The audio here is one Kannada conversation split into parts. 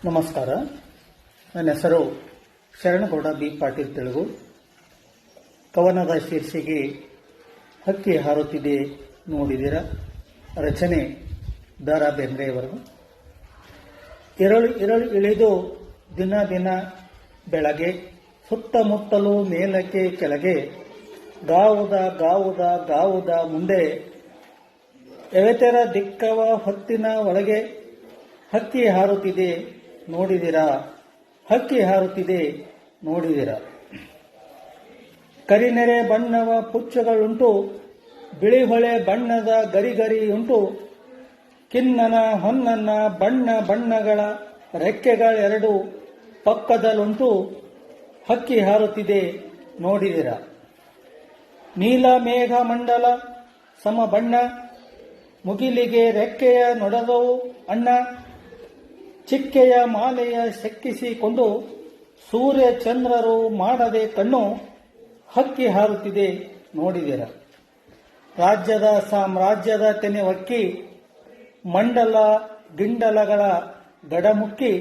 ನಮಸ್ಕಾರ. ನನ್ನ ಹೆಸರು ಶರಣಗೌಡ ಬಿ ಪಾಟೀಲ್ ತೆಲುಗು. ಕವನದ ಶೀರ್ಷಿಕೆ ಹಕ್ಕಿ ಹಾರುತ್ತಿದೆ ನೋಡಿದಿರ. ರಚನೆ ದ ರಾ ಬೇಂದ್ರೆಯವರು. ಇರಳು ಇಳಿದು ದಿನ ದಿನ ಬೆಳಗ್ಗೆ, ಸುತ್ತಮುತ್ತಲು ಮೇಲಕ್ಕೆ ಕೆಳಗೆ, ಗಾವುದ ಮುಂದೆ, ಎವೆತೆರ ದಿಕ್ಕವ ಹೊತ್ತಿನ ಒಳಗೆ, ಹಕ್ಕಿ ಹಾರುತ್ತಿದೆ ನೋಡಿದಿರ, ಹಕ್ಕಿ ಹಾರುತ್ತಿದೆ ನೋಡಿದಿರ. ಕರಿನೆರೆ ಬಣ್ಣವ ಪುಚ್ಚಗಳುಂಟು, ಬಿಳಿ ಹೊಳೆ ಬಣ್ಣದ ಗರಿಗರಿಯುಂಟು, ಕಿನ್ನನ ಹೊನ್ನನ ಬಣ್ಣಗಳ ರೆಕ್ಕೆಗಳೆರಡು ಪಕ್ಕದಲ್ಲುಂಟು, ಹಕ್ಕಿ ಹಾರುತ್ತಿದೆ ನೋಡಿದಿರ. ನೀಲ ಮೇಘ ಮಂಡಲ ಸಮ ಬಣ್ಣ, ಮುಗಿಲಿಗೆ ರೆಕ್ಕೆಯ ನೊಡದವು ಅಣ್ಣ, ಚಿಕ್ಕೆಯ ಮಾಲೆಯ ಸೆಕ್ಕಿಸಿಕೊಂಡು, ಸೂರ್ಯ ಚಂದ್ರರು ಮಾಡದೆ ಕಣ್ಣು, ಹಕ್ಕಿ ಹಾರುತ್ತಿದೆ ನೋಡಿದಿರ. ರಾಜ್ಯದ ಸಾಮ್ರಾಜ್ಯದ ತೆನೆ ಒಕ್ಕಿ, ಮಂಡಲ ಗಿಂಡಲಗಳ ಗಡಮುಕ್ಕಿ,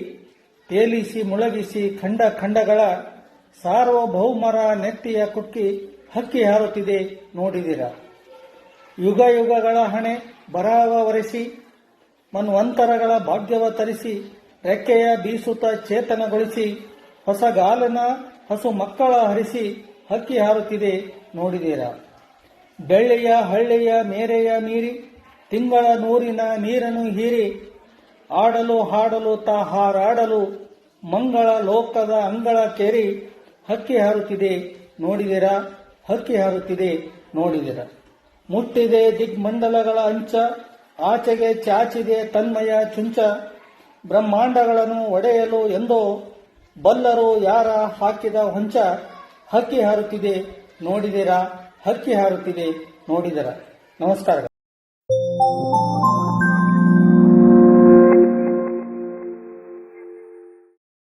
ತೇಲಿಸಿ ಮುಳಗಿಸಿ ಖಂಡಗಳ ಸಾರ್ವಭೌಮರ ನೆತ್ತಿಯ ಕುಕ್ಕಿ, ಹಕ್ಕಿ ಹಾರುತ್ತಿದೆ ನೋಡಿದಿರ. ಯುಗಗಳ ಹಣೆ ಬರಹವ ಒರೆಸಿ, ಮನ್ವಂತರಗಳ ಭಾಗ್ಯವ ತರಿಸಿ, ರೆಕ್ಕೆಯ ಬೀಸುತ್ತ ಚೇತನಗೊಳಿಸಿ, ಹೊಸಗಾಲನ ಹಸು ಮಕ್ಕಳ ಹರಿಸಿ, ಹಕ್ಕಿ ಹಾರುತ್ತಿದೆ ನೋಡಿದಿರ. ಬೆಳ್ಳಿಯ ಹಳ್ಳಿಯ ಮೇರೆಯ ಮೀರಿ, ತಿಂಗಳ ನೂರಿನ ನೀರನ್ನು ಹೀರಿ, ಆಡಲು ಹಾಡಲು ತಾ ಹಾರಾಡಲು, ಮಂಗಳ ಲೋಕದ ಅಂಗಳ ಕೇರಿ, ಹಕ್ಕಿ ಹಾರುತ್ತಿದೆ ನೋಡಿದಿರ, ಹಕ್ಕಿ ಹಾರುತ್ತಿದೆ ನೋಡಿದಿರ. ಮುಟ್ಟಿದೆ ದಿಗ್ಮಂಡಲಗಳ ಅಂಚ, ಆಚೆಗೆ ಚಾಚಿದೆ ತನ್ಮಯ ಚುಂಚ, ಬ್ರಹ್ಮಾಂಡಗಳನ್ನು ಒಡೆಯಲು ಎಂದೋ ಬಲ್ಲರು ಯಾರ ಹಾಕಿದ ಹೊಂಚ, ಹಕ್ಕಿ ಹಾರುತ್ತಿದೆ ನೋಡಿದಿರ, ಹಕ್ಕಿ ಹಾರುತ್ತಿದೆ ನೋಡಿದಿರ. ನಮಸ್ಕಾರ.